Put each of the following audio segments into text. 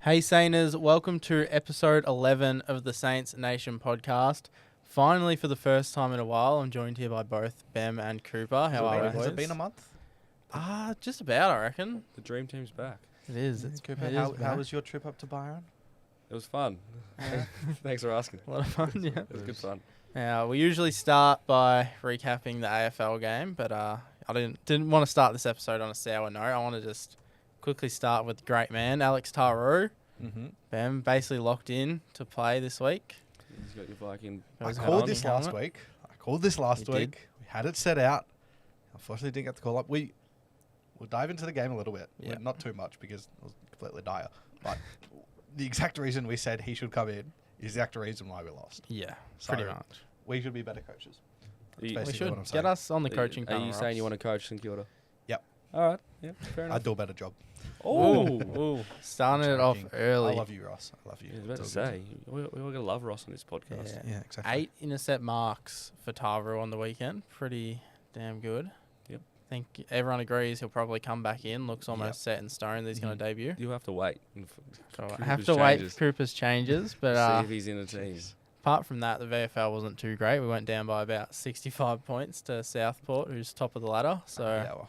Hey Sainers, welcome to episode 11 of the Saints Nation podcast. Finally, for the first time in a while, I'm joined here by both Bem and Cooper. How are we, boys? Has it been a month? Just about, I reckon. The dream team's back. It is. It's Cooper, it how is back. was your trip up to Byron? It was fun. Thanks for asking. A lot of fun, yeah. It was good fun. We usually start by recapping the AFL game, but I didn't want to start this episode on a sour note. I want to just quickly start with the great man, Alex Taru. Mm-hmm. Bem basically locked in to play this week. He's got your Viking. I called this last week. You did? We had it set out. Unfortunately, didn't get the call up. We'll dive into the game a little bit. Yeah. Not too much because it was completely dire. But the exact reason we said he should come in is the exact reason why we lost. Yeah, So pretty much. we should be better coaches. You- Basically We should what I'm get saying. us on the coaching Are panel. you saying you want to coach St Kilda? Yep. All right. Yeah, fair enough. I'd do a better job. Ooh, starting it off Joking. early. I love you, Ross. I love you. Yeah, I was about to It's all good. say, we all got to love Ross on this podcast. Yeah. Yeah, exactly. 8 intercept marks for Taru on the weekend. Pretty damn good. Yep. I think everyone agrees he'll probably come back in. Looks almost set in stone that he's going Mhm. to debut. You'll have to wait. So I Cooper's have to wait changes. for Cooper's changes. But See if he's in the team. apart from that, the VFL wasn't too great. We went down by about 65 points to Southport, who's top of the ladder. So Yeah, well,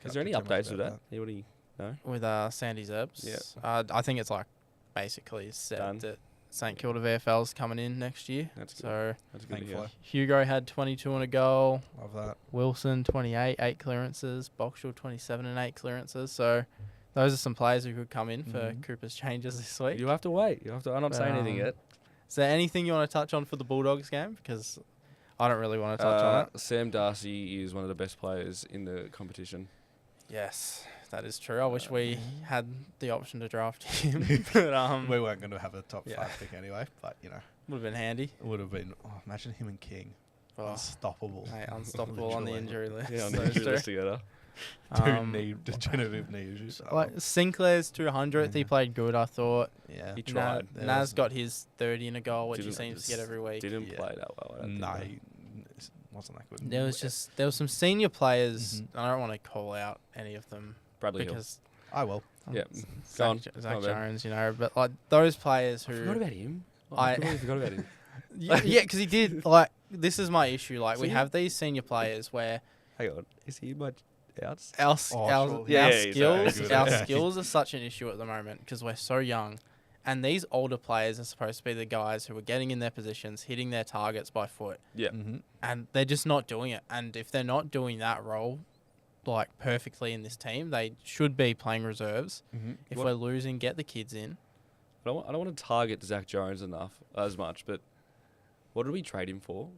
Is there any can't do too much updates with about that? Anybody know? with Sandy Zerbs, Yeah. I think it's like basically set Done. that St Kilda VFL's coming in next year. That's good. So That's good to hear. Thankfully. Hugo had 22 and a goal. Love that. Wilson 28, 8 clearances. Boxall 27 and 8 clearances. So those are some players who could come in for Mhm. Cooper's changes this week. You have to wait. You have to. I'm not saying anything yet. Is there anything you want to touch on for the Bulldogs game? Because I don't really want to touch on it. Sam Darcy is one of the best players in the competition. Yes, that is true. I wish we had the option to draft him. But We weren't going to have a top yeah. 5 pick anyway, but, you know, would have been handy. it would have been. Oh, imagine him and King. Oh, Unstoppable. mate, unstoppable on the Literally. injury list. Yeah, on Those the two. list together. Degenerative knee issues. Like Sinclair's 200th, he Yeah. played good, I thought. Yeah. He tried. There Naz was- got his 30 and a goal, which he Didn't- seems to get every week. Didn't Yeah. play that well. I don't No, think. it wasn't that good. There was some senior players. Mhm. I don't want to call out any of them Bradley Hill. because I will. Yeah. Zach, Go on. Zach Go on, Ben. Jones, you know, but like those players I who forgot about him. I- I completely forgot about him. yeah, because he did like this is my issue. Like we See? have these senior players where Hang on. Is he much outs? our Oh, skills, sure. Yeah, he's very skills, good. our Yeah. skills are such an issue at the moment because we're so young, and these older players are supposed to be the guys who are getting in their positions, hitting their targets by foot, Yeah. Mm-hmm. and they're just not doing it. And if they're not doing that role like perfectly in this team, they should be playing reserves. Mm-hmm. If What- we're losing, get the kids in. I don't want to target Zach Jones as much, but what did we trade him for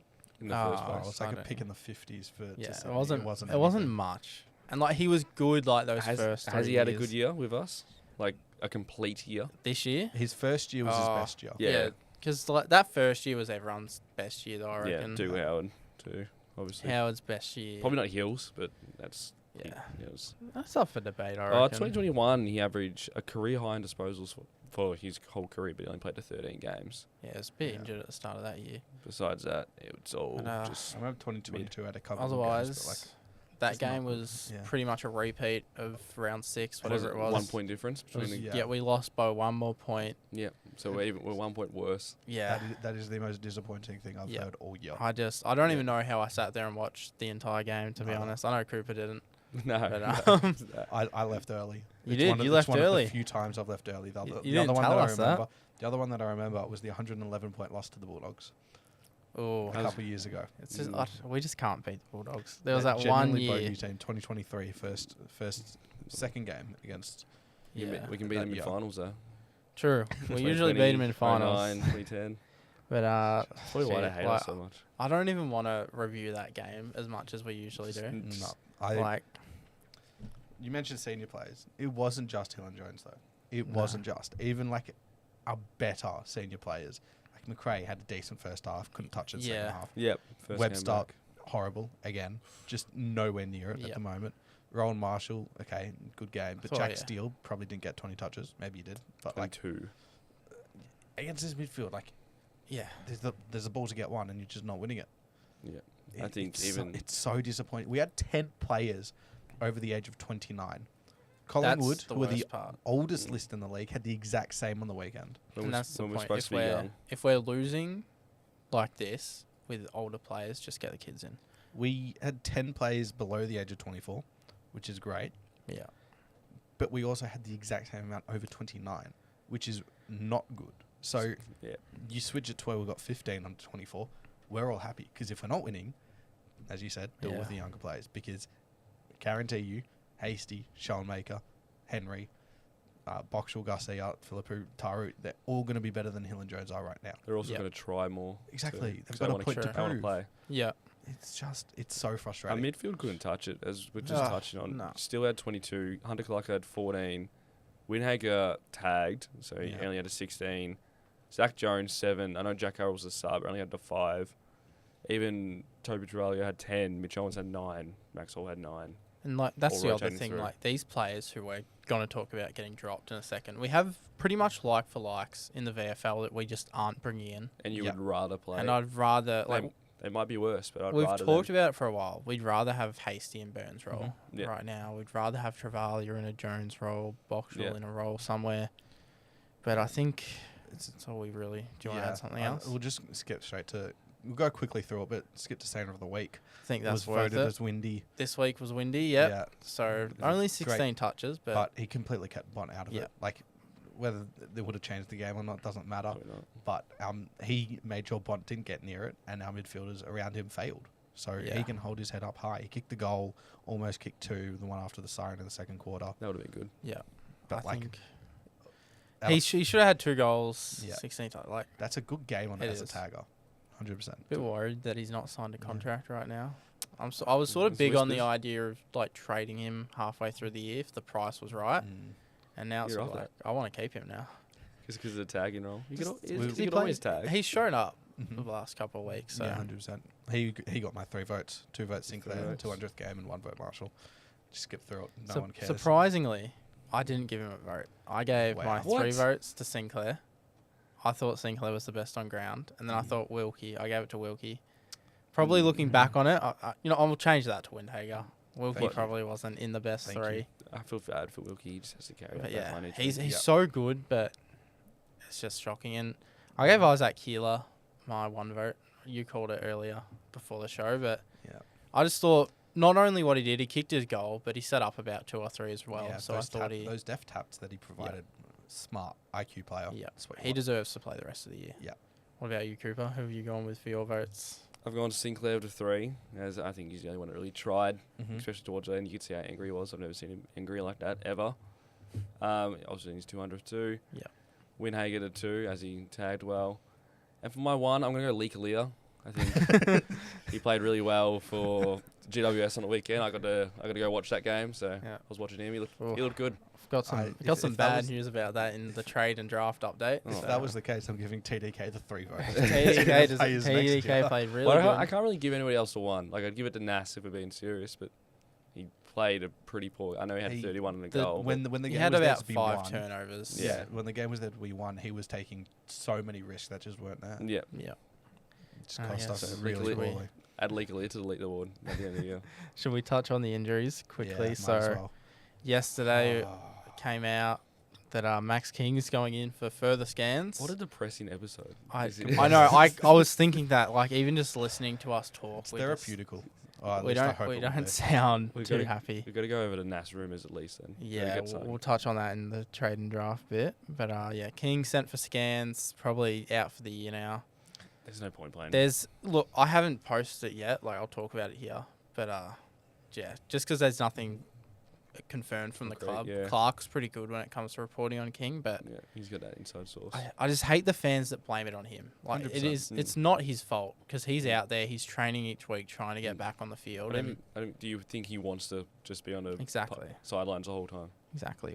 in the first Oh, Oh, place? it's like I a don't pick know. in the 50s for. Yeah, to it 70. wasn't. It wasn't. It wasn't anything. much, and like he was good like those Has first. has 3 he had a years. good year with us? Like a complete year? This year? His first year was his Oh, best year. Yeah. Because like that first year was everyone's best year, though. I Yeah, reckon. do Howard too, obviously. Howard's best year. Probably not Hills, but that's Yeah, it was. that's up for debate. I Oh, reckon. 2021, he averaged a career high in disposals for his whole career, but he only played to 13 games. Yeah, it was a bit Yeah. injured at the start of that year. Besides that, it was all And, just I remember 2022 had a couple Otherwise, of games, that it's not game good. was Yeah. pretty much a repeat of round 6, whatever it was. 1 point difference It between was- the, Yeah. yeah, we lost by 1 more point. yeah. So we're 1 point worse. Yeah. That is the most disappointing thing I've Yeah. heard all year. I don't even know how I sat there and watched the entire game, to be No. honest. I know Cooper didn't. No, But, no. I left early. You It's did? one of- You it's left one of early? the few times I've left early. The You other didn't one tell that I us that. remember. The other one that I remember was the 111-point loss to the Bulldogs Oh, a couple of years ago. it's just, Mm. we just can't beat the Bulldogs. There was that one genuinely year. bogey team, 2023, second game against. Yeah. We can beat That them in year. finals though. True. We usually beat them in 2020, finals. 09, 2010. But That's probably why they shit, hate like, us so much. I don't even want to review that game as much as we usually do. No, Like, you mentioned senior players. It wasn't just Hill and Jones though. It wasn't just. Even like our better senior players, like McRae had a decent first half, couldn't touch it Yeah. second half. Yep. First game Webster, back. horrible again, just nowhere near it at Yep. the moment. Rowan Marshall, okay, good game, but Oh, Jack yeah. Steele probably didn't get 20 touches. Maybe he did, but And like 2. against this midfield, like yeah. there's a ball to get one, and you're just not winning it. Yeah. I think it's even- it's so disappointing. We had 10 players over the age of 29 Collingwood, That's the who are the worst part. oldest list in the league, had the exact same on the weekend. When And we're, that's the when we're point. supposed If to be young. we're losing like this with older players, just get the kids in. We had 10 players below the age of 24, which is great. Yeah. But we also had the exact same amount over 29, which is not good. So Yeah. you switch it to where we've got 15 under 24, we're all happy. Because if we're not winning, as you said, deal with the younger players. Because I guarantee you, Hasty, Schoenmaker, Henry, Boxall, Garcia, Philippou, Taru, they're all going to be better than Hill and Jones are right now. They're also Yep. going to try more. Exactly. too, They've 'cause got they a wanna point to they wanna prove. play. Yeah. It's so Our frustrating. midfield couldn't touch it, as we're just Ah, touching on. no. Still had 22. Hunter Clark had 14. Winhager tagged, so he Yeah. only had a 16. Zach Jones, 7. I know Jack Harrell was a sub, only had a 5. Even Toby Terrellia had 10. Mitch Owens had 9. Maxwell had 9. And like that's All the other rotating thing. through. Like these players who we're going to talk about getting dropped in a second, we have pretty much like for likes in the VFL that we just aren't bringing in. And you Yep. would rather play. And I'd rather like they might be worse, but I'd we've rather talked them. about it for a while. We'd rather have Hasty and Burns role Yeah. right now. We'd rather have Travalia in a Jones role, Boxall Yeah. in a role somewhere. But I think it's all we really. Do you want to add something else? We'll just skip straight to... We'll go quickly through it, but skip to Saner of the Week. I think It was that's worth voted it. as windy. This week was windy. Yep. Yeah. So It was only great. 16 touches, But he completely kept Bont out of Yeah. it. Like, whether they would have changed the game or not doesn't matter. Probably not. But he made sure Bont didn't get near it, and our midfielders around him failed. So Yeah. he can hold his head up high. He kicked the goal, almost kicked 2, the one after the siren in the second quarter. That would have been good. yeah. But I like, think Alex, he should have had 2 goals, Yeah. 16 touches. Like that's a good game on It as a is. tagger. 100%. a bit worried that he's not signed a Yeah. contract right now. I was sort of There's big on the whispers. idea of like trading him halfway through the year if the price was right, and now it's You're sort of off like I want to keep him now. Just because of the tagging role. You Just- could, we- you he could always tag. He's shown up Mhm. the last couple of weeks. So Yeah, 100%. He got my 3 votes. 2 votes Sinclair, votes. 200th game, and 1 vote Marshall. Just skip through it. No Su- one cares. surprisingly, I didn't give him a vote. I gave Wow. my What? 3 votes to Sinclair. I thought Sinclair was the best on ground, and then I Mm. thought Wilkie. I gave it to Wilkie. Probably looking back on it, I'll change that to Windhager. Wilkie Thank you. probably wasn't in the best Thank 3. you. I feel bad for Wilkie. He just has to carry But out yeah, that financial. he's Yep. so good, but it's just shocking. And I gave Isaac Keeler my 1 vote. You called it earlier before the show, but Yeah. I just thought not only what he did, he kicked his goal, but he set up about 2 or 3 as well. Yeah, So I thought those def taps that he provided, smart IQ player. yeah, That's what you he want. deserves to play the rest of the year. Yeah. What about you, Cooper? Who have you gone with for your votes? I've gone Sinclair to 3, as I think he's the only one that really tried, Mhm. especially towards the end. You could see how angry he was. I've never seen him angry like that, ever. Obviously, in his 200th too. Yeah. Winhager to 2, as he tagged well. And for my 1, I'm going to go Lee Kalia. I think he played really well for GWS on the weekend. I got to go watch that game, so Yeah. I was watching him. He looked good. I've got some If- got some if that bad was- news about that in the trade and draft update. Oh. If so- that was the case, I'm giving TDK the 3 votes. TDK, Players next year. TDK played really Well, good. I can't really give anybody else a 1. Like, I'd give it to Nas if we're being serious, but he played a pretty poor... I know he had He- 31 in the the- goal. When the he game had was there about to be 5 won, turnovers. Yeah, when the game was there to be won, he was taking so many risks that just weren't there. Yeah. Yeah. It just Ah, cost yes. us really Legally- poorly. Add Lee Kalia to the leaderboard at the end of the year. Should we touch on the injuries quickly? Yeah, might as So well. yesterday Oh. came out that Max King is going in for further scans. What a depressing episode. I Is it? I know. I was thinking that like even just listening to us talk, It's we just- therapeutical. Oh, at we least I don't hope we it will don't be. sound We've too gotta- happy. We've got to go over to Nas rumours at least then. Gotta Yeah, get something. we'll touch on that in the trade and draft bit. But yeah, King sent for scans, probably out for the year now. There's no point playing. Look, I haven't posted it yet. Like I'll talk about it here. But yeah, just because there's nothing confirmed from the Concrete, club. yeah. Clark's pretty good when it comes to reporting on King, but Yeah, he's got that inside source. I just hate the fans that blame it on him. Like 100%. it's not his fault because he's out there, he's training each week trying to get back on the field. Do you think he wants to just be on the Exactly. sidelines the whole time? Exactly.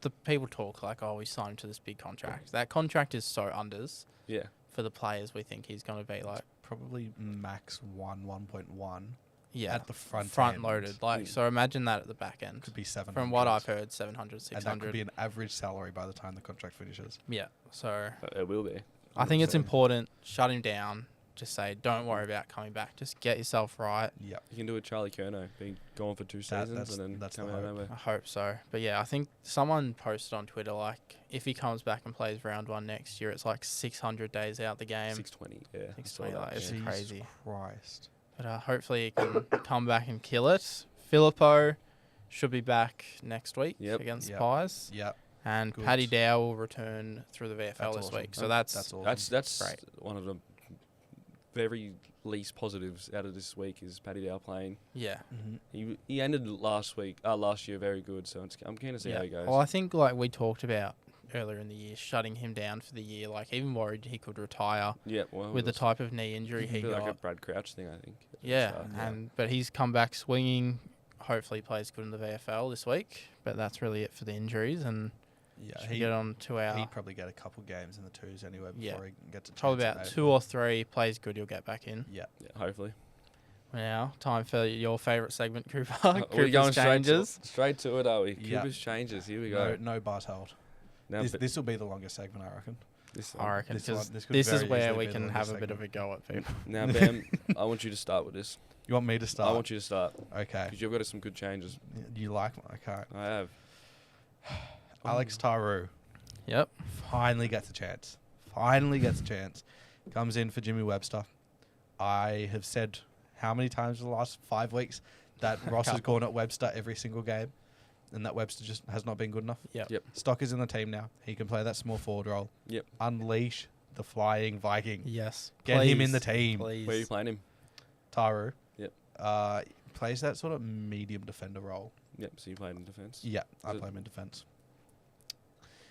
The people talk like, oh, we signed him to this big contract. That contract is so unders Yeah. for the players we think he's going to be like. Probably max 1.1 Yeah, at the front end. loaded. Like, so imagine that at the back end. Could be 700. From what I've heard, 700, And that could 600. be an average salary by the time the contract finishes. Yeah. So It will be. I think it's 100%. important. Shut him down. just say, don't worry about coming back. Just get yourself right. Yeah. You can do a Charlie Curnow, being gone for 2 seasons and then coming out of nowhere. I hope so. But yeah, I think someone posted on Twitter, like, if he comes back and plays round 1 next year, it's like 600 days out the game. 620, yeah. 620, I saw like, that, it's yeah. crazy. Christ. But hopefully he can come back and kill it. Filippo should be back next week against Yep. Pies. Yeah. And Good. Paddy Dow will return through the VFL this awesome. week. So that's awesome. That's Great. one of the very least positives out of this week is Paddy Dow playing. yeah. He ended last year very good, so I'm keen to see how he goes. Well, I think like we talked about earlier in the year, shutting him down for the year. Like even worried he could retire well, with the type of knee injury he it'd be got. like a Brad Crouch thing, I think. at the Yeah, start. but he's come back swinging. Hopefully, he plays good in the VFL this week. But that's really it for the injuries, and Yeah. should get on to our He'd probably get a couple games in the 2s anyway before he gets a chance. probably at about AFL. 2 or 3 plays good. He'll get back in. Yeah. Yeah, hopefully. Now, time for your favourite segment, Cooper. We're Cooper's going changes. straight to it, are we? Yeah. Cooper's changes. Here we go. No bars held. Now, This will be the longest segment, I reckon. I reckon This one- because this could this is very where easily we be the can longest have a bit of segment. a go at people. Now, Bam, I want you to start with this. You want me to start? I want you to start Okay. because you've got some good changes. You like my okay. I have. Alex Taru Yep. finally gets a chance. Comes in for Jimmy Webster. I have said how many times in the last 5 weeks that Ross has gone at Webster every single game, and that Webster just has not been good enough. Yep. Stock is in the team now. He can play that small forward role. Yep. Unleash the flying Viking. Yes. Get him in Please. the team. Please. Where are you playing him? Taru. Yep. Plays that sort of medium defender role. Yep. So you played in defence. Yeah, I it- play him in defence.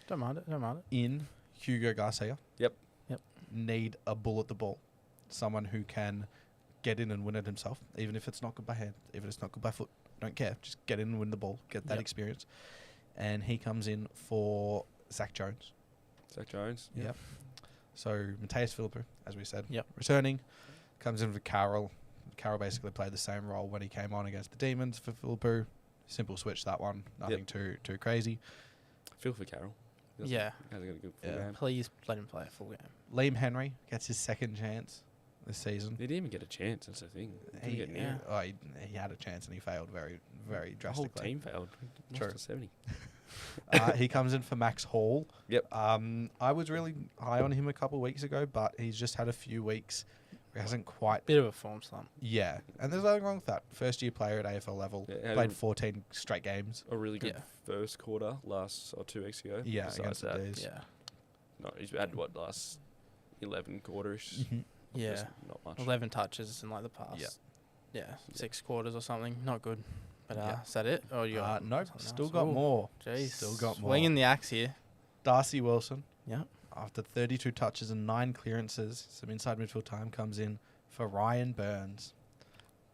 Don't mind it. Don't mind it. In Hugo Garcia. Yep. Need a bull at the ball. Someone who can get in and win it himself, even if it's not good by hand, even if it's not good by foot. Don't care. Just get in and win the ball. Get that Yep. experience. And he comes in for Zach Jones. Zach Jones. Yep. So Mateus Philippou, as we said, Yep. returning, comes in for Carroll. Carroll basically played the same role when he came on against the Demons for Philippou. Simple switch that one. Nothing too crazy. Feel for Carroll. He Yeah. hasn't got a good full Yeah. game. Please let him play a full game. Liam Henry gets his second chance this season. He didn't even get a chance. That's the thing. He He, get near. he had a chance and he failed very, very The whole drastically. team failed. Lost True. to 70. He comes in for Max Hall. Yep. I was really high on him a couple of weeks ago, but he's just had a few weeks. He hasn't quite. Bit of a form slump. Yeah, and there's nothing wrong with that. First year player at AFL level, Yeah, played 14 straight games. A really good Yeah. first quarter 2 weeks ago. Yeah, Besides against the that, D's. Yeah. no, he's had last 11 quarters. Mhm. Yeah. Just not much. 11 touches in like the past. Yeah. Yeah. 6 quarters or something. Not good. But Yeah. is that it? Or you got Nope, something still else? got Ooh, more. Jeez. Still got more. Swinging the axe here. Darcy Wilson, Yep. after 32 touches and 9 clearances, some inside midfield time, comes in for Ryan Burns.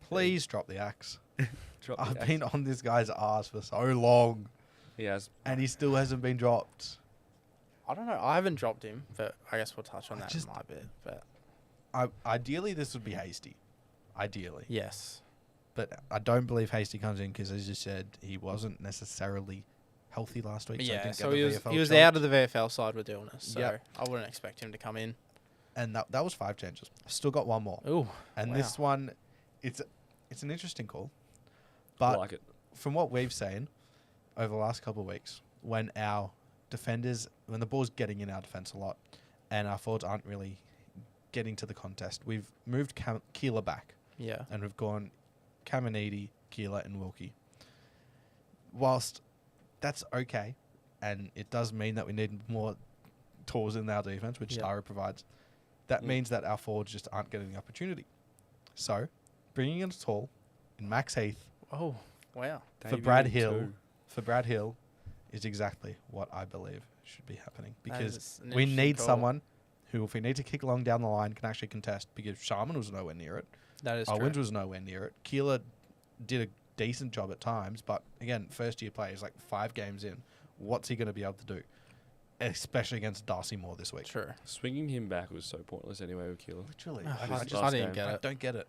Please drop the axe. Drop the I've axe. been on this guy's ass for so long, He has. and he still hasn't been dropped. I don't know. I haven't dropped him, but I guess we'll touch on I that just- in my bit. But Ideally, this would be Hasty. Ideally. yes. But I don't believe Hasty comes in because, as you said, he wasn't necessarily healthy last week. Yeah. So So he was VFL he was chance. out of the VFL side with illness. So Yep. I wouldn't expect him to come in. And that was 5 changes. Still got one more. Ooh. And wow. this one, it's an interesting call. I But like it. from what we've seen over the last couple of weeks, when our defenders, when the ball's getting in our defence a lot, and our forwards aren't really getting to the contest, we've moved Keeler back, Yeah. and we've gone Caminiti, Keeler, and Wilkie. Whilst that's okay, and it does mean that we need more tools in our defence, which Yep. Tara provides, that Mm. means that our forwards just aren't getting the opportunity. So, bringing in a tall in Max Heath Oh. Wow. for Brad Debut Hill, too. is exactly what I believe should be happening. That Because is an we interesting need call. someone who, if we need to kick along down the line, can actually contest. Because Sharman was nowhere near it. That is Owens true. was nowhere near it. Keeler did a decent job at times, but again, first year players, like 5 games in, what's he going to be able to do? Especially against Darcy Moore this week. True. Swinging him back was so pointless anyway with Keeler. Literally. I just- didn't last get game. I it. don't get it.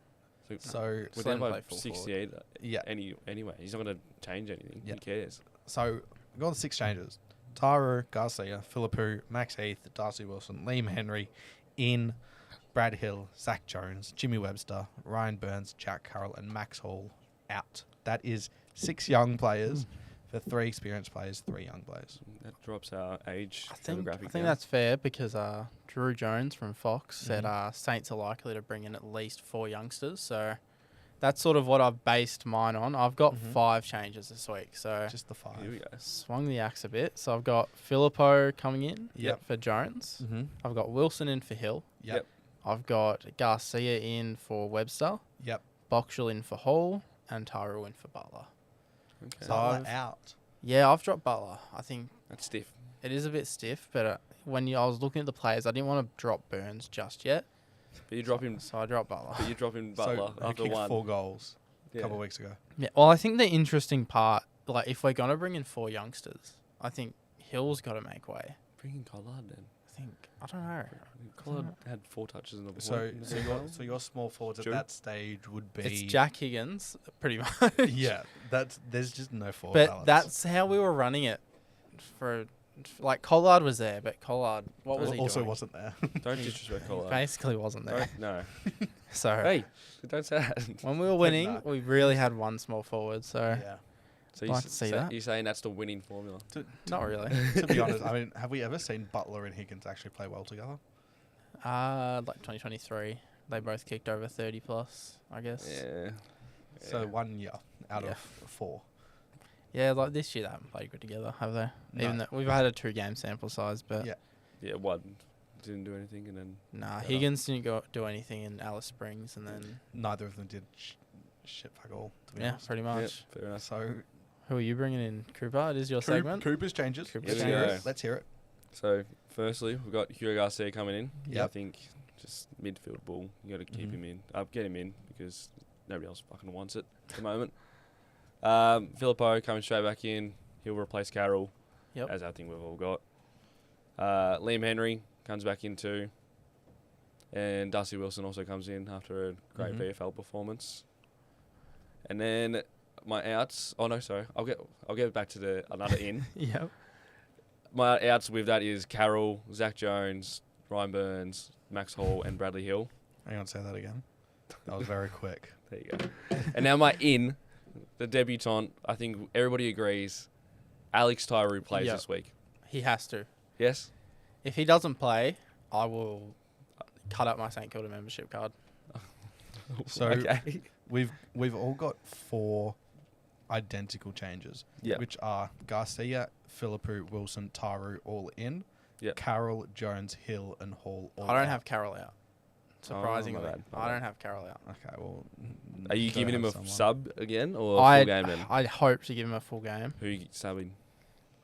So So, we're Let down him by play full 68 yeah. anyway. He's not going to change anything. Yeah. Who cares? So, go on 6 changes. Taro, Garcia, Philippou, Max Heath, Darcy Wilson, Liam Henry in Brad Hill, Zach Jones, Jimmy Webster, Ryan Burns, Jack Carroll, and Max Hall out. That is 6 young players for 3 experienced players, 3 young players. That drops our age I think demographic. that's fair because Drew Jones from Fox said Mhm. Saints are likely to bring in at least 4 youngsters. So that's sort of what I've based mine on. I've got 5 changes this week. So Just the 5. Here we go. swung the axe a bit. So I've got Filippo coming in Yep. for Jones. Mm-hmm. I've got Wilson in for Hill. Yep. I've got Garcia in for Webster. Yep. Boxall in for Hall. And Taru in for Butler. Okay. So Butler I've- out. Yeah, I've dropped Butler. I think That's stiff. it is a bit stiff, but I was looking at the players, I didn't want to drop Burns just yet. But you drop him. So I dropped Butler. But you drop him Butler So who after kicked 1. 4 goals a Yeah. couple of weeks ago. Yeah, well, I think the interesting part, like if we're going to bring in 4 youngsters, I think Hill's got to make way. Bring in Collard then. I don't know. Collard had 4 touches in the So, ball. so your small forwards at True. that stage would be It's Jack Higgins, pretty much. Yeah, there's just no forward But balance. that's how we were running it. Like Collard was there, but Collard, what was he also doing? wasn't there. Don't He disrespect Collard. Basically wasn't there. Don't, no. So Hey, don't say that. when we were winning, No. we really had one small forward. So Yeah. So Like to see that. you're saying that's the winning formula? not really. To be honest, I mean, have we ever seen Butler and Higgins actually play well together? Like 2023, they both kicked over 30 plus, I guess. Yeah. So Yeah. 1 year out Yeah. of 4. Yeah, like this year they haven't played good together, have they? No. Even though we've had a 2-game sample size, but Yeah. Yeah, one didn't do anything, and then nah, Yeah. Higgins didn't do anything in Alice Springs, and then Neither of them did shit fuck all. To be yeah, honest. pretty yeah, much. fair enough. So Who are you bringing in, Cooper? It is your segment. Cooper's changes. Cooper's Let's changes. hear Yeah. it. Let's hear it. So firstly, we've got Hugo Garcia coming in. Yep. I think just midfield bull. You got to keep Mhm. him in. Get him in because nobody else fucking wants it at the moment. Filippo coming straight back in. He'll replace Carroll, Yep. as I think we've all got. Liam Henry comes back in too. And Darcy Wilson also comes in after a great Mhm. VFL performance. And then my outs. Oh no, sorry. I'll get back to another in. Yep. My outs with that is Carroll, Zach Jones, Ryan Burns, Max Hall, and Bradley Hill. Hang on, say that again. That was very quick. There you go. And now my in, the debutant. I think everybody agrees. Alex Tyree plays Yep. this week. He has to. Yes. If he doesn't play, I will cut up my St Kilda membership card. So okay. we've all got 4 identical changes, Yeah. which are Garcia, Philippou, Wilson, Taru all in. Yep. Carroll, Jones, Hill, and Hall all I don't out. have Carroll out. Surprisingly, bad, my I bad. don't have Carroll out. Okay, well. Are you gotta giving him have a someone. sub again or a full game then? I'd hope to give him a full game. Who you subbing?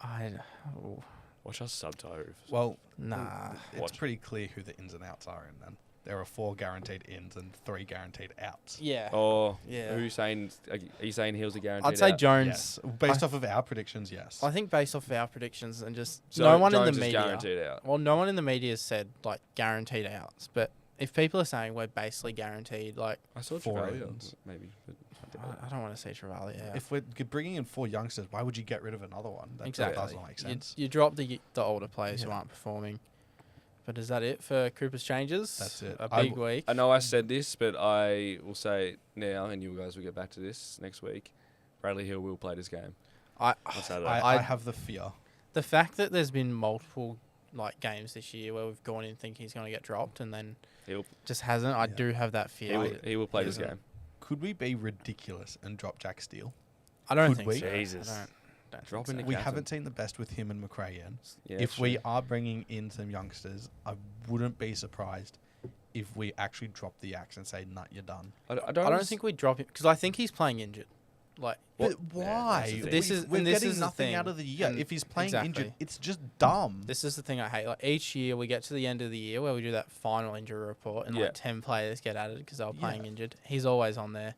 Oh, Watch us sub Tyree. Well, nah. it's Watch. pretty clear who the ins and outs are in then. There are 4 guaranteed ins and 3 guaranteed outs. Yeah. Oh, Yeah. Who you saying? Are you saying Hill's a guaranteed? I'd say out? Jones. Yes. Based off of our predictions, yes. I think based off of our predictions and just So no one Jones in the is media. guaranteed out. Well, no one in the media has said like guaranteed outs, but if people are saying we're basically guaranteed, like I saw 4 Travalia, ins. maybe. But I don't want to say Travalia out. If we're bringing in 4 youngsters, why would you get rid of another one? That Exactly. doesn't make sense. You drop the older players who Yeah. aren't performing. But is that it for Cooper's changes? That's it. A I big week. I know I said this, but I will say it now, and you guys will get back to this next week. Bradley Hill will play this game I on Saturday. I have the fear. the fact that there's been multiple like games this year where we've gone in thinking he's going to get dropped and then He'll- just hasn't. I Yeah. do have that he, fear. will, he will play Yeah. this game. Could we be ridiculous and drop Jack Steele? I don't Could think we? so. Jesus. I don't Drop think in so. the We captain. haven't seen the best with him and McRae yet. Yeah, If we true. are bringing in some youngsters, I wouldn't be surprised if we actually drop the axe and say, "Nut, you're done." I I don't think we drop him because I think he's playing injured. Like What? But why? Yeah, This is- We're and this getting is the nothing thing. out of the year. And If he's playing exactly. injured, it's just dumb. this is the thing I hate. Like each year we get to the end of the year where we do that final injury report and Yeah. like 10 players get added because they were playing Yeah. injured. He's always on there.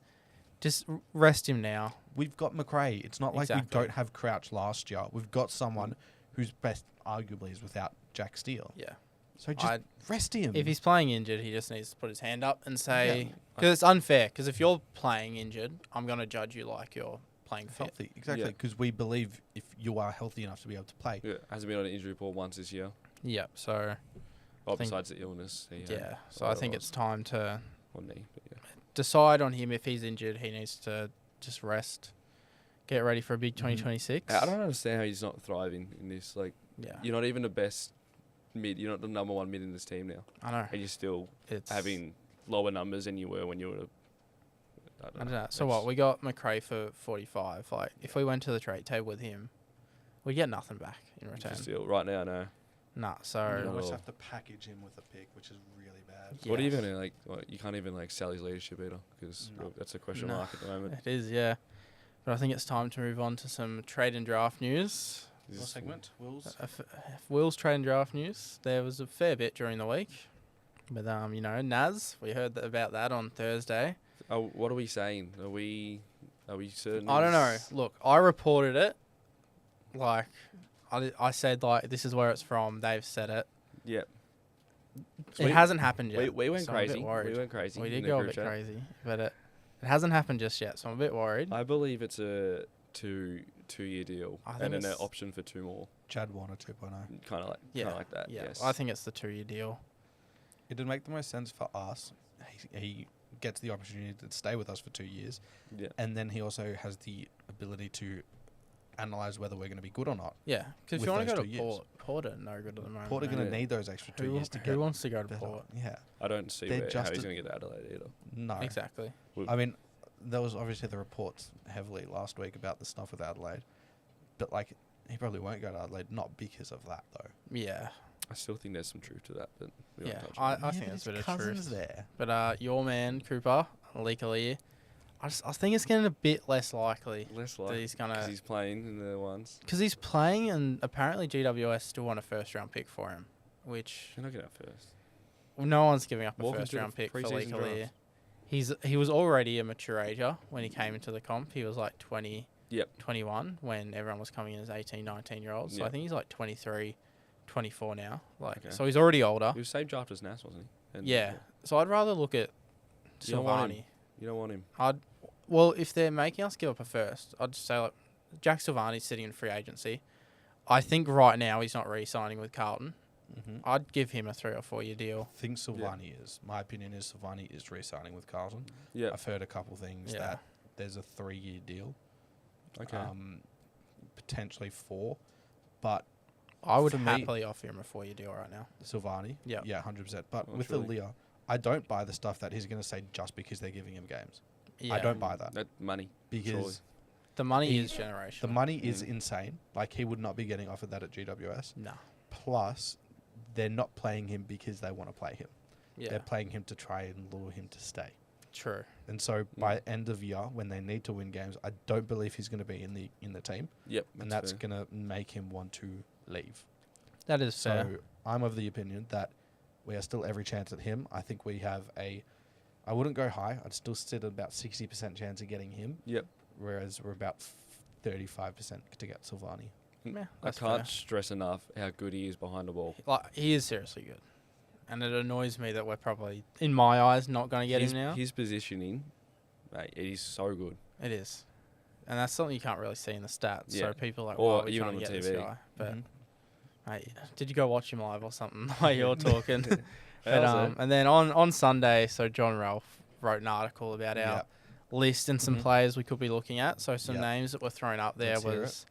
Just rest him now. We've got McRae. It's not like we Exactly. don't have Crouch last year. We've got someone whose best arguably is without Jack Steele. Yeah. So just I'd- rest him. If he's playing injured, he just needs to put his hand up and say, Yeah. because it's unfair. Because if you're playing injured, I'm going to judge you like you're playing fit. healthy, exactly, Yeah. because we believe if you are healthy enough to be able to play. Yeah, hasn't been on an injury report once this year. Yeah. So Oh, think- besides the illness. Yeah. So I think it's time to on knee. But yeah. decide on him. If he's injured, he needs to just rest, get ready for a big Mhm. 2026. I don't understand how he's not thriving in this. Like, Yeah, you're not even the best mid. You're not the number one mid in this team now, I know. and you're still It's having lower numbers than you were when you were. I don't know. So what? We got McRae for 45. Like, if we went to the trade table with him, we get nothing back in return. Still, right now, no. Nah. You So always all. have to package him with a pick, which is really bad. Yeah. What are you gonna like? You can't even like sell his leadership either, because No. that's a question No. mark at the moment. it is, yeah. But I think it's time to move on to some trade and draft news. What segment? Wills? Will's trade and draft news. There was a fair bit during the week. But, Naz, we heard about that on Thursday. Oh, what are we saying? Are we certain? I don't know. it's- Look, I reported it. Like, I said, like, this is where it's from. They've said it. Yeah. It hasn't happened yet. We went so I'm a bit crazy. worried. We went crazy. We in did the go a group bit chat. crazy. But it hasn't happened just yet, so I'm a bit worried. I believe it's a two-year deal, I think and then an it's- option for 2 more. Chad Warner 2.0. Kind of like that. Yeah, Yes. I think it's the 2-year deal. It'd make the most sense for us. He gets the opportunity to stay with us for 2 years, Yeah. and then he also has the ability to analyze whether we're going to be good or not. Yeah, because if With you want to those go 2 to years. Port are no good at the moment. Port are mate. going to Yeah. need those extra 2 years to get Who wants to go to better. Port? Yeah, I don't see They're how just he's a- going to get to Adelaide either. no. Exactly. I mean, there was obviously the reports heavily last week about the stuff with Adelaide, but like he probably won't go to Adelaide, not because of that though. Yeah, I still think there's some truth to that, but we yeah. don't touch on it. I think there's a bit of cousins truth. there. But your man Cooper, legally, I think it's getting a bit less likely Less that like he's because gonna, he's playing in the ones. because he's playing, and apparently GWS still want a first-round pick for him, which You're not getting that first. no one's giving up a Welcome to first-round the pick for pre-season Lee draft. He was already a mature ager when he came into the comp. He was like 20, Yep. 21 when everyone was coming in as 18, 19-year-olds. So I Yep. think he's like 23, 24 now. Like, Okay. so he's already older. He was same draft as Nas, wasn't he? And Yeah. So I'd rather look at You don't want Silvani. You don't want him. Well, if they're making us give up a first, I'd just say like Jack Silvani's sitting in free agency. I think right now he's not re-signing with Carlton. Mm-hmm. I'd give him a 3 or 4 year deal. I think Silvani is. My opinion is Silvani is re-signing with Carlton. Yeah. I've heard a couple things Yeah. that there's a 3-year deal, Okay. potentially 4, but I would For me- happily offer him a 4 year deal right now. Silvani, Yep. yeah, 100%. But Well, with surely. Aaliyah, I don't buy the stuff that he's going to say just because they're giving him games. Yeah. I don't buy that That money. because The money he- is generational. the money is Mm. insane. Like he would not be getting offered that at GWS. No. Plus, they're not playing him because they want to play him. Yeah. They're playing him to try and lure him to stay. True. And so by end of year, when they need to win games, I don't believe he's going to be in the team, Yep. and that's going to make him want to leave. That is So fair. I'm of the opinion that we are still every chance at him. I think we have I wouldn't go high. I'd still sit at about 60% chance of getting him, Yep. whereas we're about 35% to get Silvani. Yeah, I that's can't fair. stress enough how good he is behind the ball. Like, he is seriously good. And it annoys me that we're probably, in my eyes, not going to get his, him now. His positioning, mate, he's so good. It is. And that's something you can't really see in the stats. Yeah. So people are like, Or why are we even trying on to the get this TV. guy? But, Mhm. mate, did you go watch him live or something while you're talking? How's But, it? and then on Sunday, so John Ralph wrote an article about our Yep. list and some Mhm. players we could be looking at. So some Yep. names that were thrown up there Let's hear was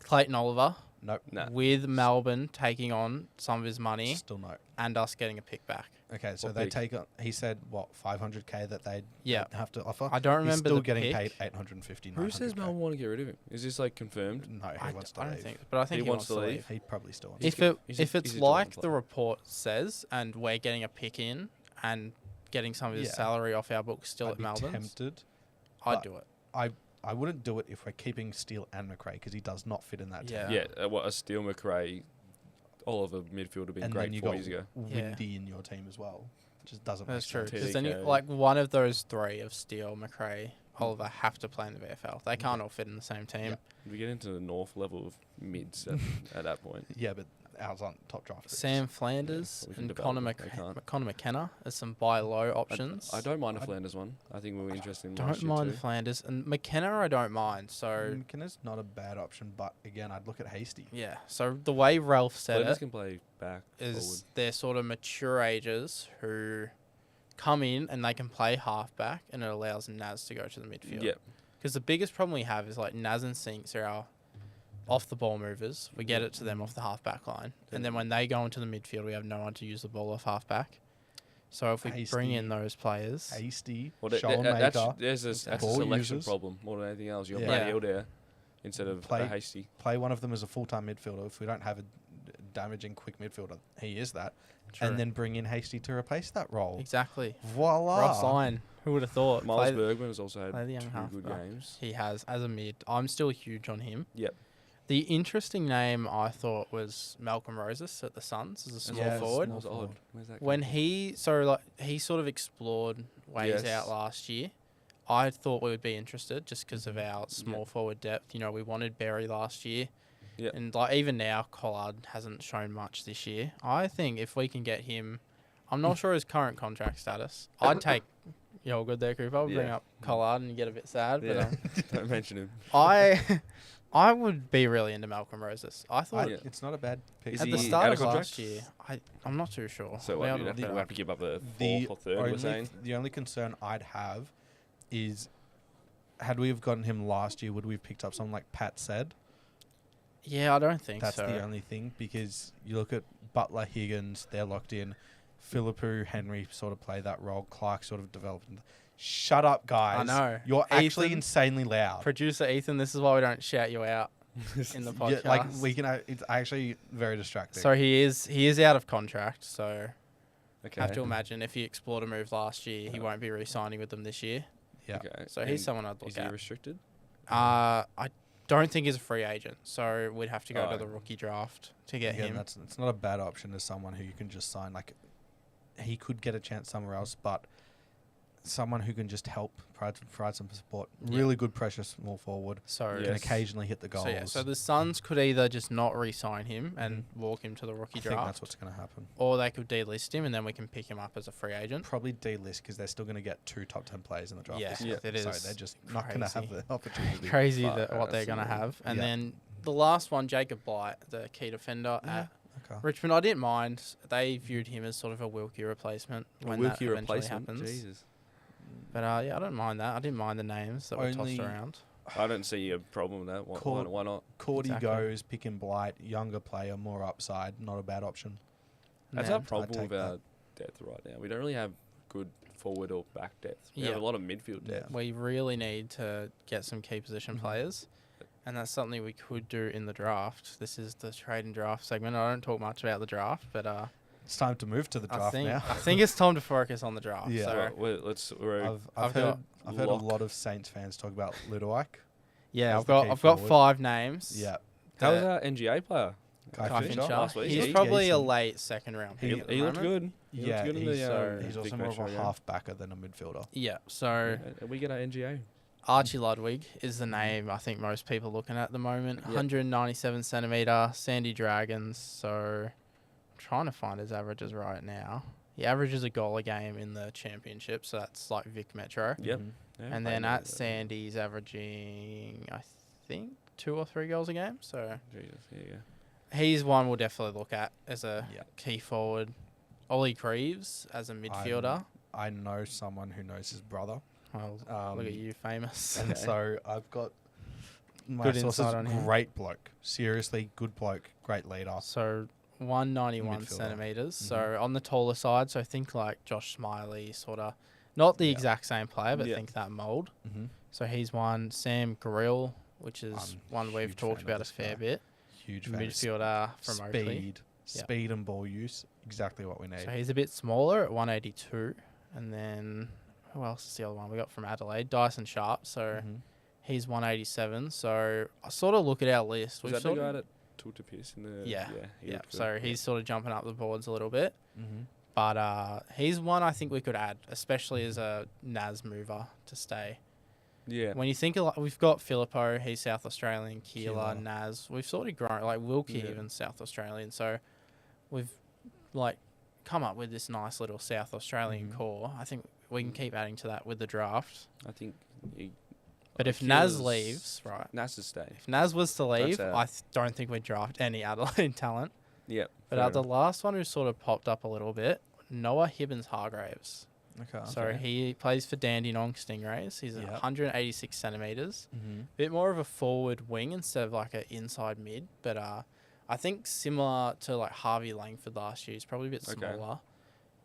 Clayton Oliver Nope. Nah. with Melbourne taking on some of his money Still no. and us getting a pick back. Okay, so What they pick? take on. He said what 500k that they'd Yeah. have to offer. I don't He's remember still the getting pick. paid 850. Who says 900K. Melbourne want to get rid of him? Is this like confirmed? No, he I, wants to I don't leave. think, but I think he wants to leave. He probably still wants. He's If go- it he's a- if it's he's a Jordan like the player. report says, and we're getting a pick in and getting some of his Yeah. salary off our books still I'd at be Melbourne, tempted. I'd but do it. I wouldn't do it if we're keeping Steele and McRae because he does not fit in that Yeah. team. Yeah, what a Steele McRae, Oliver midfield would have been And then great you 4 got years ago. Windy in your team as well. Just doesn't. That's true. make sense. Because then you, TDK. like one of those three of Steele, McRae, Oliver have to play in the VFL. They can't all fit in the same team. Yeah. We get into the north level of mids at that point. Yeah, but ours aren't top draft picks. Sam Flanders we can and develop Connor, it. They can't. Connor McKenna as some buy low options. I don't mind a Flanders one. I think we'll be interested in Don't last year mind too. Flanders. And McKenna I don't mind. So, McKenna's not a bad option, but again, I'd look at Hasty. yeah. So the way Ralph said Flanders it can play back, is forward. they're sort of mature ages who come in and they can play halfback, and it allows Naz to go to the midfield. Yep. Because the biggest problem we have is like Naz and Sinks are our off the ball movers. We get it to them off the halfback line. And then when they go into the midfield, we have no one to use the ball off halfback. So if we bring in those players. Hasty, Well, Shoal that's Maker, a ball selection users. problem more than anything else. You're Yeah. playing Hill there instead of Play- Hasty. play one of them as a full-time midfielder. If we don't have a damaging quick midfielder, he is that. True. And then bring in Hasty to replace that role. Exactly. Voila. Ross Lyon. Who would have thought? Miles Play- Bergman has also play the had young two good halfback. games. He has as a mid. I'm still huge on him. Yep. The interesting name I thought was Malcolm Roses at the Suns as a small Yeah, forward. That was Small odd. forward. Where's that? When come he he sort of explored ways Yes. out last year. I thought we would be interested just because of our small forward depth. You know, we wanted Berry last year. Yep. And like even now, Collard hasn't shown much this year. I think if we can get him, I'm not sure his current contract status. I'd take, you're good there, Cooper. I'll bring Yeah. up Collard and you get a bit sad. Yeah. But Don't mention him. I would be really into Malcolm Roses. I thought Yeah. It's not a bad pick. Is at he the start out of of last contract? year, I'm not too sure. So We what, ought to we'd have look to, it we up. have to give up the The fourth or third, we're saying. the only concern I'd have is, had we have gotten him last year, would we have picked up someone like Pat said? Yeah, I don't think That's so. the only thing, because you look at Butler, Higgins, they're locked in. Philippou, Henry sort of play that role. Clark sort of developed. Shut up, guys. I know. You're actually Ethan- insanely loud. Producer Ethan, this is why we don't shout you out in the podcast. Yeah, like we can. It's actually very distracting. So he is out of contract. So Okay. I have to imagine if he explored a move last year, he won't be re-signing with them this year. Yeah. Okay. So he's And someone I'd look Is he at. restricted? I don't think he's a free agent, so we'd have to go Oh. to the rookie draft to get Again, him. it's not a bad option as someone who you can just sign. Like, he could get a chance somewhere else, but someone who can just help provide some support. Yeah. Really good pressure small forward. So Yeah. Can Yes. occasionally hit the goals. So yeah, so the Suns could either just not re-sign him and Mhm. walk him to the rookie I think draft, that's what's going to happen. or they could delist him and then we can pick him up as a free agent. Probably delist because they're still going to get 2 top 10 players in the draft. Yeah, this year. it So is they're just not going to have crazy. the opportunity. Crazy Fuck, that what they're going to absolutely. have. And Yeah. then the last one, Jacob Blight, the key defender Yeah. at Okay. Richmond. I didn't mind. They viewed him as sort of a Wilkie replacement when that Wilkie eventually replacement. happens. Jesus. But yeah, I don't mind that. I didn't mind the names that were tossed Only- around. I don't see a problem with that. Why, Court- why not? Cordy Exactly. goes, pick and Blight, younger player, more upside, not a bad option. And That's then- our problem take with our depth right now. We don't really have good forward or back depth. We Yeah. have a lot of midfield Yeah. depth. We really need to get some key position Mhm. players. And that's something we could do in the draft. This is the trade and draft segment. I don't talk much about the draft, but It's time to move to the draft now. I think it's time to focus on the draft. Yeah. So, Well, we're I've I've heard got I've heard a Lock. lot of Saints fans talk about Ludovic. yeah, as I've the got key I've got forward. 5 names. Yeah. how was that- our NGA player? Kai Kai Fincher. Fincher. last week. He's He- probably a decent. late second round pick. He, at the he looked moment. good. He Yeah, looked good in he's, the he's Big also more of a Metro game. half-backer than a midfielder. Yeah, so We get our NGA. Archie Ludwig is the name I think most people are looking at the moment. Yep. 197 centimetre, Sandy Dragons. So I'm trying to find his averages right now. He averages a goal a game in the championship, so that's like Vic Metro. Yep. Mhm. Yeah, And played then well at there. Sandy's averaging, I think, 2 or 3 goals a game. So Jesus, yeah. he's one we'll definitely look at as a Yeah. key forward. Ollie Creeves as a midfielder. I know someone who knows his brother. Well, Um, look at you, famous. And Okay. so I've got my Good sources. insight on him. Great bloke. Seriously, good bloke. Great leader. So 191 Midfielder. centimeters. Mhm. So on the taller side. So think like Josh Smiley, sort of. Not the Yeah. exact same player, but Yeah. think that mould. Mm-hmm. So he's one. Sam Grill, which is I'm one we've huge talked fan of about a this fair guy. bit. Huge fan. Midfielder from Oakley. Speed. Yep. Speed and ball use. Exactly what we need. So he's a bit smaller at 182. And then who else is the other one we got from Adelaide? Dyson Sharp. So Mhm. he's 187. So I sort of look at our list. Was We've that the sort guy of, that took to piss in the... Yeah, he yeah. looked good. So he's sort of jumping up the boards a little bit. Mhm. But he's one I think we could add, especially as a Naz mover to stay. Yeah. When you think of, like, we've got Filippo, he's South Australian, Keeler, Keeler. Naz. We've sort of grown, like Wilkie Yeah. even South Australian. So we've like come up with this nice little South Australian Mhm. core. I think we can keep adding to that with the draft. I think. But if Keeler's- Naz leaves, right? Naz to stay. If Naz was to leave, out. I don't think we'd draft any Adelaide talent. Yep. But the last one who sort of popped up a little bit, Noah Hibbins-Hargraves. Okay. So he plays for Dandenong Stingrays. He's Yep. 186 centimetres. Mm-hmm. Bit more of a forward wing instead of like an inside mid. But I think similar to like Harvey Langford last year. He's probably a bit Okay. smaller.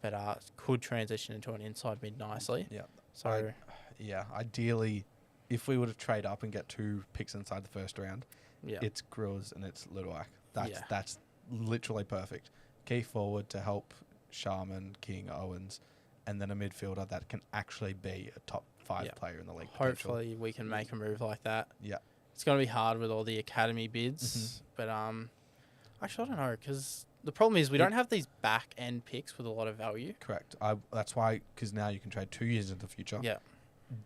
But could transition into an inside mid nicely. Yeah. So Yeah. Ideally, if we were to trade up and get 2 picks inside the first round, yeah. it's Grills and it's Ludoak. Yeah. That's literally perfect. Key forward to help Sharman, King, Owens, and then a midfielder that can actually be a top 5 Yeah. player in the league. potential. Hopefully we can make a move like that. Yeah. It's going to be hard with all the academy bids. But actually, I don't know, because the problem is we don't have these back end picks with a lot of value. Correct. That's why, because now you can trade 2 years into the future. Yeah.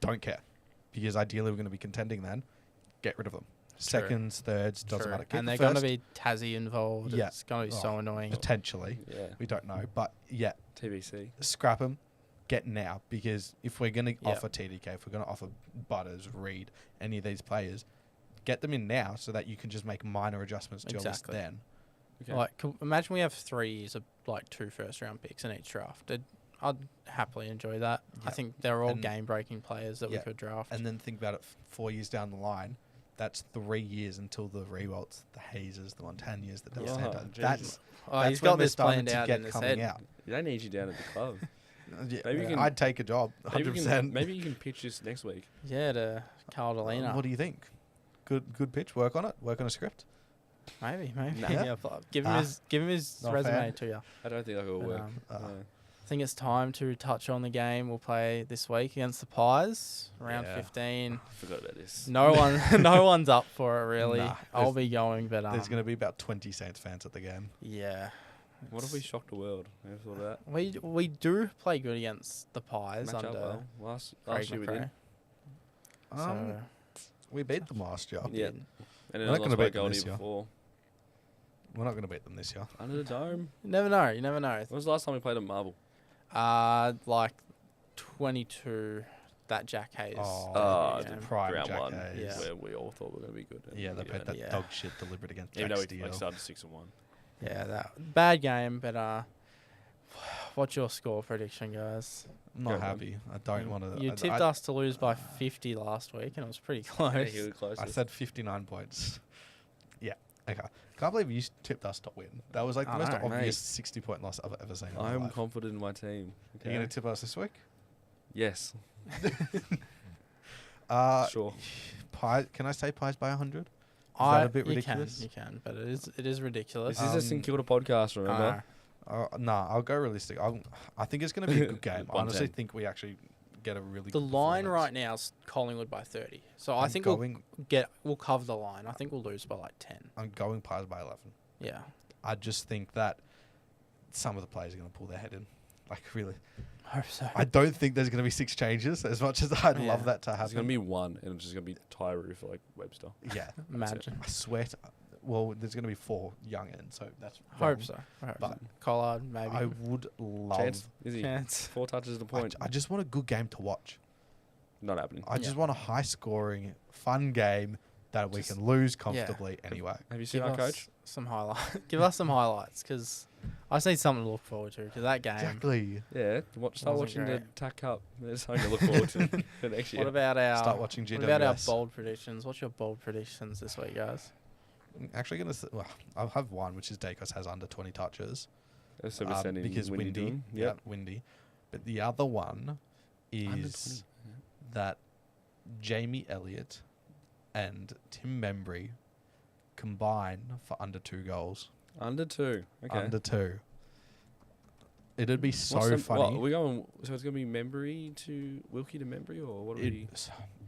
Don't care. Because ideally we're going to be contending then. Get rid of them. Seconds, thirds, doesn't True. matter. Keep And the they're going to first, be Tassie involved. Yeah. It's going to be so annoying. potentially. Yeah. We don't know. But yeah, TBC. scrap them. Get now. Because if we're going to Yeah. offer TDK, if we're going to offer Butters, Reed, any of these players, get them in now so that you can just make minor adjustments to your list Exactly. then. Okay. Like, imagine we have 3 years of like 2 first round picks in each draft. I'd happily enjoy that. I Yeah. think they're all And- game breaking players that we Yeah. could draft. And then think about it 4 years down the line. That's 3 years until the Rewalts, the Hazers, the Montagniers, the Del Yeah. Santos. Oh, That's Jesus. He's that's got when they're this planned starting to out get in his coming head. out. They need you down at the club. Yeah, Maybe you can- I'd take a job, Maybe 100%. maybe you can pitch this next week. Yeah, to Carolina. What do you think? Good pitch. Work on it. Work on a script. Maybe. Nah. Yeah, but give him his Not resume fair. to you. I don't think that will But, work. I think it's time to touch on the game we'll play this week against the Pies, round Yeah. 15. I forgot about this. No one's up for it really. Nah, I'll there's- be going, but There's going to be about 20 Saints fans at the game. yeah. What if we shocked the world? Never thought of that. We do play good against the Pies Match up under well. Last Craig year we McRae. did. So We beat them last year. Yeah. did. And We're then not I gonna lost by beat them Goldie this year. before. We're not going to beat them this year. Under the dome. You never know. You never know. When was the last time we played at Marvel? Like 22. That Jack Hayes. Oh, game. the prime round Jack one, Hayes. Yeah. where we all thought we were going to be good. and Yeah, they we played that didn't. Yeah. dog shit deliberate against Even Jack though we Steele. like, started 6-1. Yeah, that bad game, but what's your score prediction, guys? I'm not Go on. happy. I don't want to. You tipped us to lose by 50 last week, and it was pretty close. Yeah, he was close. I said 59 points. Yeah. Okay. Can't believe you tipped us to win. That was like the I most know, obvious mate. 60-point loss I've ever seen in my I'm life. confident in my team. Are you going to tip us this week? Yes. Sure. Pie, can I say Pies by 100? I, that a bit ridiculous? You can, but it is ridiculous. This is a St Kilda podcast, remember? Nah, I'll go realistic. I think it's going to be a good game. I 110. honestly think we actually get a really The good line performance. right now is Collingwood by 30. So I I'm think going, we'll cover the line. I think we'll lose by like 10. I'm going Pies by 11. Yeah. I just think that some of the players are going to pull their head in. Like, really. Hope so. I don't think there's going to be 6 changes, as much as I'd Yeah. love that to There's going to happen. be one, and it's just going to be Tyree for like Webster. Yeah. Imagine. I swear well, there's going to be 4 young ends, so that's Hope wrong. so. I hope But so. Collard, maybe. I would love... Chance? Is he? Chance. 4 touches at a point. I just want a good game to watch. Not happening. I just Yeah. want a high-scoring, fun game that we Just- can lose comfortably anyway. Have you seen Give our us coach? some highlights. Give us some highlights, because I just need something to look forward to. Because that game. Exactly. Yeah. Start Wasn't watching the great. TAC Cup. There's something to look forward to for next year. What about our Start watching What about our GWS. bold predictions? What's your bold predictions this week, guys? I'm actually going to... Well, I'll have one, which is Dacos has under 20 touches. So we're sending because Windy. windy. Doing. Yeah, Yep. windy. But the other one Under is 20. that Jamie Elliott and Tim Membry combine for under 2 goals. Under 2. Okay. Under 2. It'd be so What's the- funny. What, are we going? So it's going to be Membry to Wilkie to Membry, or what are we?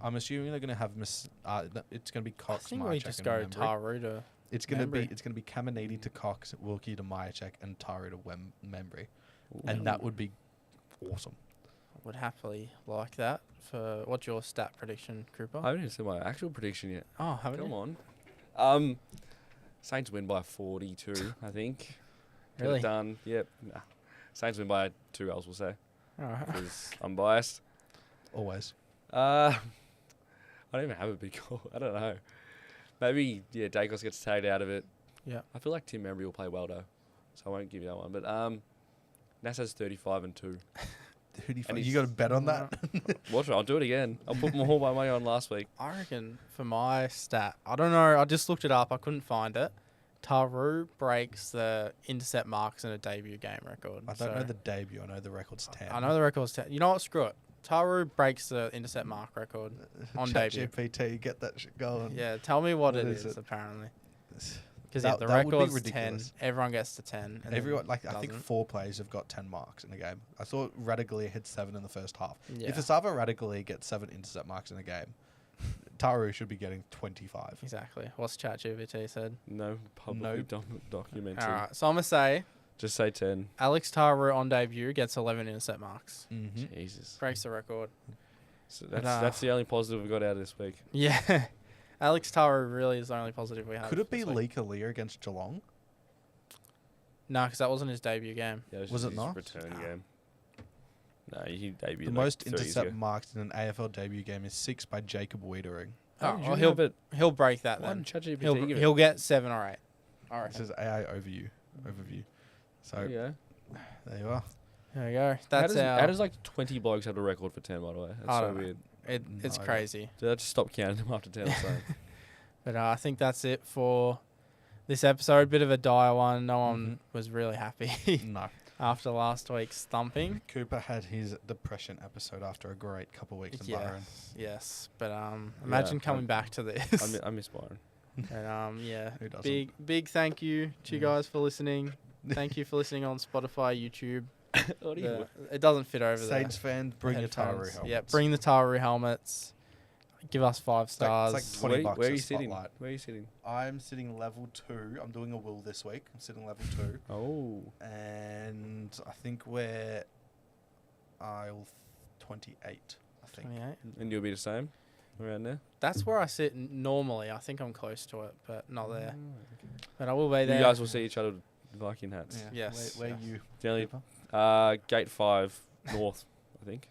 I'm assuming they're going to have it's going to be I Cox, think we Myercheck, just and go Membry. Taru to. It's going to be Membry. Caminiti to Cox, Wilkie to Myercheck, and Taru to Membry, Ooh. and that would be awesome. would happily like that. For what's your stat prediction, Cooper? I haven't even said my actual prediction yet. Oh, haven't Come you? on. Saints win by 42, I think. Get Really? it done. Yep. Nah. Saints win by 2 goals, we'll say. All right. Because I'm biased. Always. I don't even have a big goal. I don't know. Maybe, Dacos gets tagged out of it. Yeah. I feel like Tim Embry will play well, though. So I won't give you that one. But Nas has 35 and 2. 35. And You got to bet on that? Watch it. I'll do it again. I'll put my whole money on last week. I reckon for my stat, I don't know. I just looked it up. I couldn't find it. Taru breaks the intercept marks in a debut game record. I don't know the debut. I know the record's 10. I know the record's 10. You know what? Screw it. Taru breaks the intercept mark record on debut. ChatGPT, get that shit going. Yeah, tell me what What it is is it? apparently. Because That- the that would be record's 10. ridiculous. Everyone gets to 10. And then Everyone, I think doesn't. 4 players have got 10 marks in a game. I thought Radically hit 7 in the first half. Yeah, If Asava Radically gets 7 intercept marks in a game, Taru should be getting 25. exactly. What's ChatGPT said? No publicly documented. All right. So I'm going to say Just say 10. Alex Taru on debut gets 11 intercept marks. Mm-hmm. Jesus. Breaks the record. So But, that's the only positive we got out of this week. Yeah. Alex Taru really is the only positive we have. Could it be this week. Lee Kalia against Geelong? No, because that wasn't his debut game. Yeah, Was just it his not? return game. No, he debuted The like most 3 years intercept ago. marks in an AFL debut game is 6 by Jacob Wiedering. How Oh, did well, you have it? he'll break that Why then. didn't ChatGPT He'll give it? he'll get 7 or 8. All right. This is AI overview. So There you go. there you are. There we go. That's how does like 20 blokes have a record for 10, by the way? That's I so don't know. weird. It's No, crazy. Did I just stop counting them after 10 or something? But I think that's it for this episode. Bit of a dire one. No one Mhm. was really happy No. after last week's thumping. Cooper had his depression episode after a great couple of weeks in Byron. Yes. But imagine coming back to this. I miss Byron. And yeah. Who doesn't? Big thank you to you Yeah. guys for listening. Thank you for listening on Spotify, YouTube. What do you It doesn't fit over there. Saints fans, bring your Taru Headphones. helmets. Yeah, bring the Taru helmets. Give us 5 It's like stars. 20 bucks Where are a you sitting? spotlight. Where are you sitting? I'm sitting level 2. I'm doing a will this week. I'm sitting level 2. Oh. And I think we're aisle 28, I think. 28. And you'll be the same? Around there? That's where I sit normally. I think I'm close to it, but not there. Oh, But I will be You there. guys will see each other with Viking hats. Yeah. Yes, Where yes. you? Generally, Cooper? Gate 5 North, I think.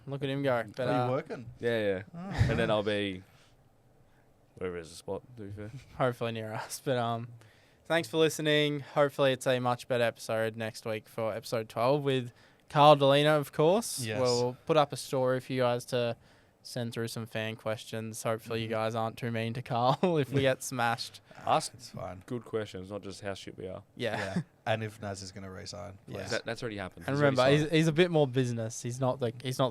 Look at him go. But Are you working? Yeah. Oh, And then wow. I'll be wherever is the spot, to be fair. hopefully near us. But thanks for listening. Hopefully it's a much better episode next week for episode 12 with Carl Delino, of course. Yes. We'll put up a story for you guys to send through some fan questions. Hopefully you Mhm. guys aren't too mean to Carl if we get smashed. Ask It's fine. good questions, not just how shit we are. Yeah. Yeah. And if Naz is going to resign. Yeah. please. That's already happened. And He's already remember, signed. he's a bit more business. He's not the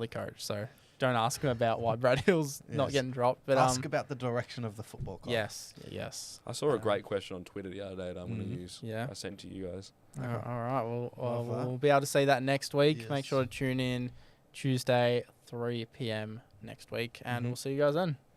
coach, so don't ask him about why Brad Hill's not Yes. getting dropped. But Ask about the direction of the football club. yes. I saw a great question on Twitter the other day that I'm going to Mhm. use. Yeah. I sent to you guys. All right. Love that. We'll be able to see that next week. Make Yes. sure to tune in Tuesday, 3 p.m. next week, and Mhm. we'll see you guys then.